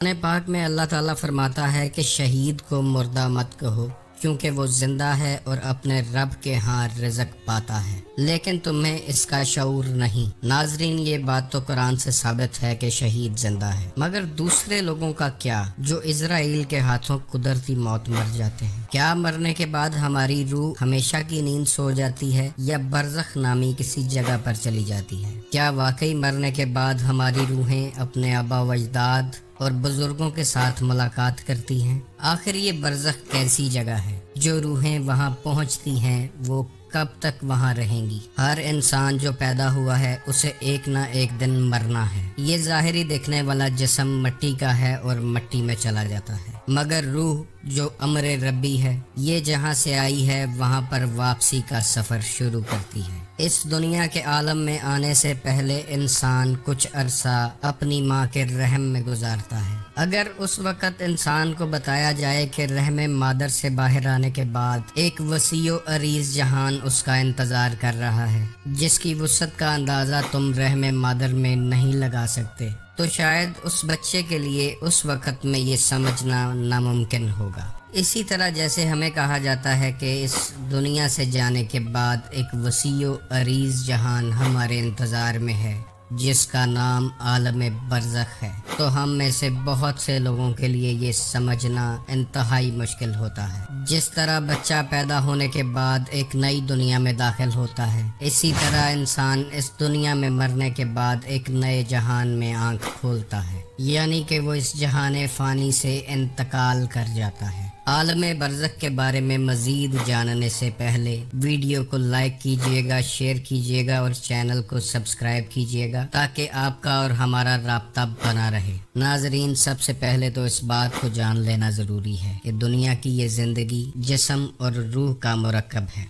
قرآن پاک میں اللہ تعالیٰ فرماتا ہے کہ شہید کو مردہ مت کہو کیونکہ وہ زندہ ہے اور اپنے رب کے ہاں رزق پاتا ہے، لیکن تمہیں اس کا شعور نہیں۔ ناظرین، یہ بات تو قرآن سے ثابت ہے کہ شہید زندہ ہے، مگر دوسرے لوگوں کا کیا جو اسرائیل کے ہاتھوں قدرتی موت مر جاتے ہیں؟ کیا مرنے کے بعد ہماری روح ہمیشہ کی نیند سو جاتی ہے یا برزخ نامی کسی جگہ پر چلی جاتی ہے؟ کیا واقعی مرنے کے بعد ہماری روحیں اپنے آبا و اجداد اور بزرگوں کے ساتھ ملاقات کرتی ہیں؟ آخر یہ برزخ کیسی جگہ ہے؟ جو روحیں وہاں پہنچتی ہیں وہ کب تک وہاں رہیں گی؟ ہر انسان جو پیدا ہوا ہے اسے ایک نہ ایک دن مرنا ہے۔ یہ ظاہری دیکھنے والا جسم مٹی کا ہے اور مٹی میں چلا جاتا ہے، مگر روح جو امر ربی ہے، یہ جہاں سے آئی ہے وہاں پر واپسی کا سفر شروع کرتی ہے۔ اس دنیا کے عالم میں آنے سے پہلے انسان کچھ عرصہ اپنی ماں کے رحم میں گزارتا ہے۔ اگر اس وقت انسان کو بتایا جائے کہ رحم مادر سے باہر آنے کے بعد ایک وسیع و عریض جہان اس کا انتظار کر رہا ہے، جس کی وسعت کا اندازہ تم رحم مادر میں نہیں لگا سکتے، تو شاید اس بچے کے لیے اس وقت میں یہ سمجھنا ناممکن ہوگا۔ اسی طرح جیسے ہمیں کہا جاتا ہے کہ اس دنیا سے جانے کے بعد ایک وسیع و عریض جہان ہمارے انتظار میں ہے جس کا نام عالم برزخ ہے، تو ہم میں سے بہت سے لوگوں کے لیے یہ سمجھنا انتہائی مشکل ہوتا ہے۔ جس طرح بچہ پیدا ہونے کے بعد ایک نئی دنیا میں داخل ہوتا ہے، اسی طرح انسان اس دنیا میں مرنے کے بعد ایک نئے جہان میں آنکھ کھولتا ہے، یعنی کہ وہ اس جہان فانی سے انتقال کر جاتا ہے۔ عالم برزخ کے بارے میں مزید جاننے سے پہلے ویڈیو کو لائک کیجیے گا، شیئر کیجیے گا اور چینل کو سبسکرائب کیجیے گا تاکہ آپ کا اور ہمارا رابطہ بنا رہے۔ ناظرین، سب سے پہلے تو اس بات کو جان لینا ضروری ہے کہ دنیا کی یہ زندگی جسم اور روح کا مرکب ہے۔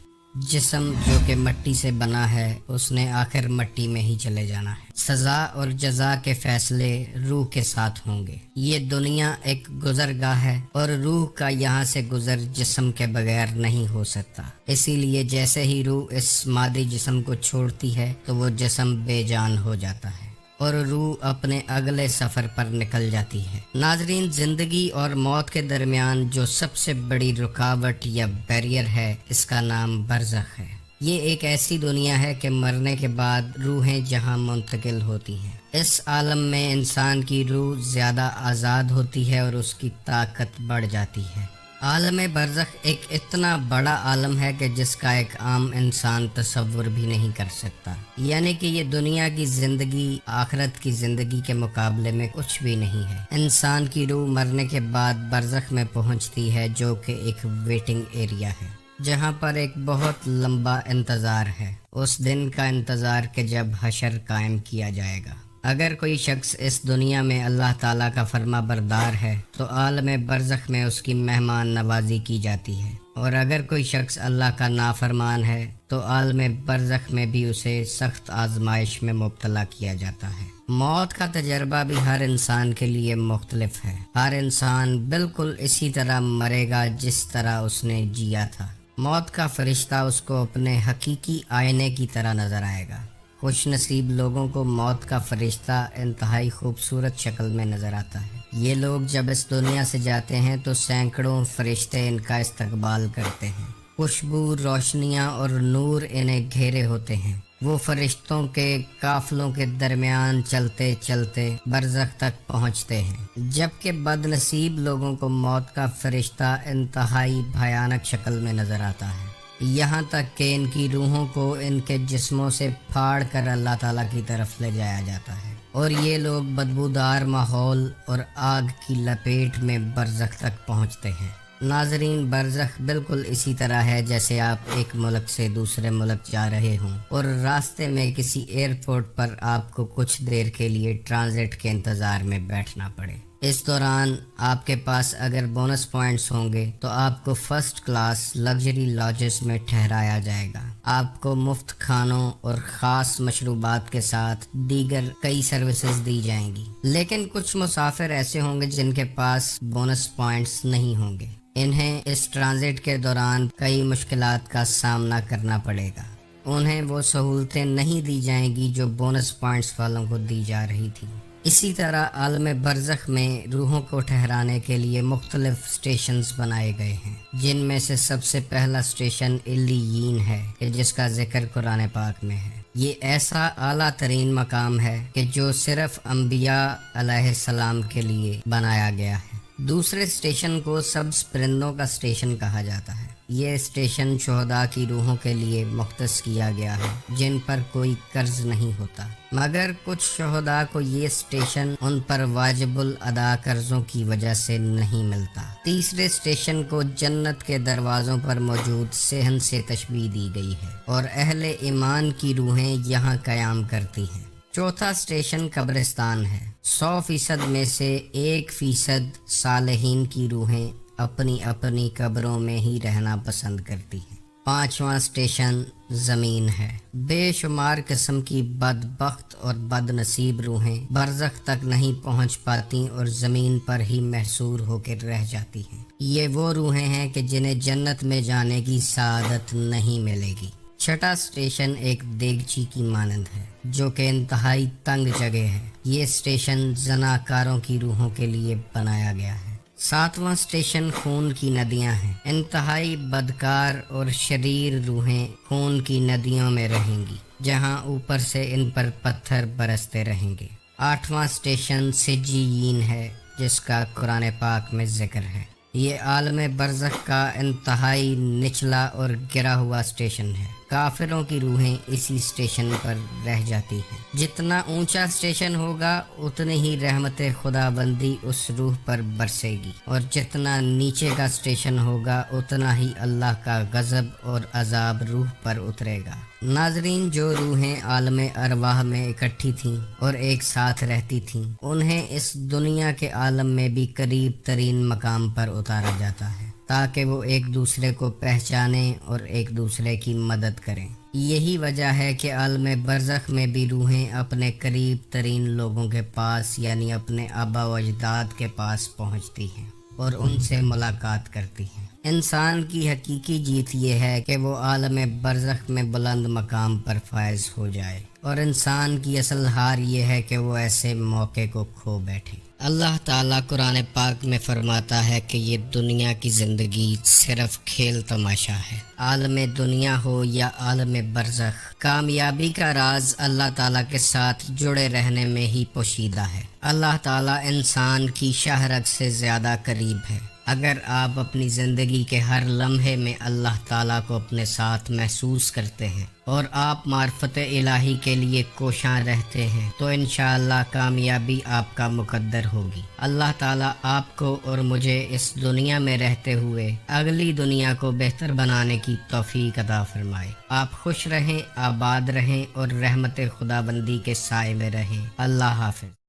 جسم جو کہ مٹی سے بنا ہے اس نے آخر مٹی میں ہی چلے جانا ہے۔ سزا اور جزا کے فیصلے روح کے ساتھ ہوں گے۔ یہ دنیا ایک گزرگاہ ہے اور روح کا یہاں سے گزر جسم کے بغیر نہیں ہو سکتا، اسی لیے جیسے ہی روح اس مادی جسم کو چھوڑتی ہے تو وہ جسم بے جان ہو جاتا ہے اور روح اپنے اگلے سفر پر نکل جاتی ہے۔ ناظرین، زندگی اور موت کے درمیان جو سب سے بڑی رکاوٹ یا بیریئر ہے، اس کا نام برزخ ہے۔ یہ ایک ایسی دنیا ہے کہ مرنے کے بعد روحیں جہاں منتقل ہوتی ہیں۔ اس عالم میں انسان کی روح زیادہ آزاد ہوتی ہے اور اس کی طاقت بڑھ جاتی ہے۔ عالم برزخ ایک اتنا بڑا عالم ہے کہ جس کا ایک عام انسان تصور بھی نہیں کر سکتا، یعنی کہ یہ دنیا کی زندگی آخرت کی زندگی کے مقابلے میں کچھ بھی نہیں ہے۔ انسان کی روح مرنے کے بعد برزخ میں پہنچتی ہے جو کہ ایک ویٹنگ ایریا ہے، جہاں پر ایک بہت لمبا انتظار ہے، اس دن کا انتظار کہ جب حشر قائم کیا جائے گا۔ اگر کوئی شخص اس دنیا میں اللہ تعالیٰ کا فرما بردار ہے تو عالم برزخ میں اس کی مہمان نوازی کی جاتی ہے، اور اگر کوئی شخص اللہ کا نافرمان ہے تو عالم برزخ میں بھی اسے سخت آزمائش میں مبتلا کیا جاتا ہے۔ موت کا تجربہ بھی ہر انسان کے لیے مختلف ہے۔ ہر انسان بالکل اسی طرح مرے گا جس طرح اس نے جیا تھا۔ موت کا فرشتہ اس کو اپنے حقیقی آئینے کی طرح نظر آئے گا۔ خوش نصیب لوگوں کو موت کا فرشتہ انتہائی خوبصورت شکل میں نظر آتا ہے۔ یہ لوگ جب اس دنیا سے جاتے ہیں تو سینکڑوں فرشتے ان کا استقبال کرتے ہیں۔ خوشبو، روشنیاں اور نور انہیں گھیرے ہوتے ہیں۔ وہ فرشتوں کے قافلوں کے درمیان چلتے چلتے برزخ تک پہنچتے ہیں، جبکہ بد نصیب لوگوں کو موت کا فرشتہ انتہائی بھیانک شکل میں نظر آتا ہے، یہاں تک کہ ان کی روحوں کو ان کے جسموں سے پھاڑ کر اللہ تعالیٰ کی طرف لے جایا جاتا ہے، اور یہ لوگ بدبودار ماحول اور آگ کی لپیٹ میں برزخ تک پہنچتے ہیں۔ ناظرین، برزخ بالکل اسی طرح ہے جیسے آپ ایک ملک سے دوسرے ملک جا رہے ہوں اور راستے میں کسی ایئرپورٹ پر آپ کو کچھ دیر کے لیے ٹرانزٹ کے انتظار میں بیٹھنا پڑے۔ اس دوران آپ کے پاس اگر بونس پوائنٹس ہوں گے تو آپ کو فرسٹ کلاس لگژری لاجز میں ٹھہرایا جائے گا۔ آپ کو مفت کھانوں اور خاص مشروبات کے ساتھ دیگر کئی سروسز دی جائیں گی، لیکن کچھ مسافر ایسے ہوں گے جن کے پاس بونس پوائنٹس نہیں ہوں گے۔ انہیں اس ٹرانزٹ کے دوران کئی مشکلات کا سامنا کرنا پڑے گا۔ انہیں وہ سہولتیں نہیں دی جائیں گی جو بونس پوائنٹس والوں کو دی جا رہی تھی۔ اسی طرح عالم برزخ میں روحوں کو ٹھہرانے کے لیے مختلف سٹیشنز بنائے گئے ہیں، جن میں سے سب سے پہلا سٹیشن علیین ہے کہ جس کا ذکر قرآن پاک میں ہے۔ یہ ایسا اعلیٰ ترین مقام ہے کہ جو صرف انبیاء علیہ السلام کے لیے بنایا گیا ہے۔ دوسرے سٹیشن کو سبز پرندوں کا سٹیشن کہا جاتا ہے۔ یہ سٹیشن شہداء کی روحوں کے لیے مختص کیا گیا ہے جن پر کوئی قرض نہیں ہوتا، مگر کچھ شہداء کو یہ سٹیشن ان پر واجب الادا قرضوں کی وجہ سے نہیں ملتا۔ تیسرے سٹیشن کو جنت کے دروازوں پر موجود صحن سے تشبیہ دی گئی ہے اور اہل ایمان کی روحیں یہاں قیام کرتی ہیں۔ چوتھا سٹیشن قبرستان ہے۔ 100% میں سے 1% صالحین کی روحیں اپنی اپنی قبروں میں ہی رہنا پسند کرتی ہیں۔ پانچواں سٹیشن زمین ہے۔ بے شمار قسم کی بدبخت اور بد نصیب روحیں برزخ تک نہیں پہنچ پاتی اور زمین پر ہی محصور ہو کر رہ جاتی ہیں۔ یہ وہ روحیں ہیں کہ جنہیں جنت میں جانے کی سعادت نہیں ملے گی۔ چھٹا سٹیشن ایک دیگچی کی مانند ہے جو کہ انتہائی تنگ جگہ ہے۔ یہ سٹیشن زناکاروں کی روحوں کے لیے بنایا گیا ہے۔ ساتواں سٹیشن خون کی ندیاں ہیں۔ انتہائی بدکار اور شریر روحیں خون کی ندیوں میں رہیں گی جہاں اوپر سے ان پر پتھر برستے رہیں گے۔ آٹھواں سٹیشن سجیین ہے جس کا قرآن پاک میں ذکر ہے۔ یہ عالم برزخ کا انتہائی نچلا اور گرا ہوا سٹیشن ہے۔ کافروں کی روحیں اسی سٹیشن پر رہ جاتی ہیں۔ جتنا اونچا سٹیشن ہوگا اتنی ہی رحمت خدا بندی اس روح پر برسے گی، اور جتنا نیچے کا سٹیشن ہوگا اتنا ہی اللہ کا غضب اور عذاب روح پر اترے گا۔ ناظرین، جو روحیں عالم ارواح میں اکٹھی تھیں اور ایک ساتھ رہتی تھیں، انہیں اس دنیا کے عالم میں بھی قریب ترین مقام پر اتارا جاتا ہے تاکہ وہ ایک دوسرے کو پہچانیں اور ایک دوسرے کی مدد کریں۔ یہی وجہ ہے کہ عالم برزخ میں بھی روحیں اپنے قریب ترین لوگوں کے پاس یعنی اپنے آبا و اجداد کے پاس پہنچتی ہیں اور ان سے ملاقات کرتی ہیں۔ انسان کی حقیقی جیت یہ ہے کہ وہ عالم برزخ میں بلند مقام پر فائز ہو جائے، اور انسان کی اصل ہار یہ ہے کہ وہ ایسے موقع کو کھو بیٹھے۔ اللہ تعالیٰ قرآن پاک میں فرماتا ہے کہ یہ دنیا کی زندگی صرف کھیل تماشا ہے۔ عالم دنیا ہو یا عالم برزخ، کامیابی کا راز اللہ تعالیٰ کے ساتھ جڑے رہنے میں ہی پوشیدہ ہے۔ اللہ تعالیٰ انسان کی شاہ رگ سے زیادہ قریب ہے۔ اگر آپ اپنی زندگی کے ہر لمحے میں اللہ تعالیٰ کو اپنے ساتھ محسوس کرتے ہیں اور آپ معرفت الہی کے لیے کوشاں رہتے ہیں تو انشاءاللہ کامیابی آپ کا مقدر ہوگی۔ اللہ تعالیٰ آپ کو اور مجھے اس دنیا میں رہتے ہوئے اگلی دنیا کو بہتر بنانے کی توفیق عطا فرمائے۔ آپ خوش رہیں، آباد رہیں اور رحمت خدا بندی کے سائے میں رہیں۔ اللہ حافظ۔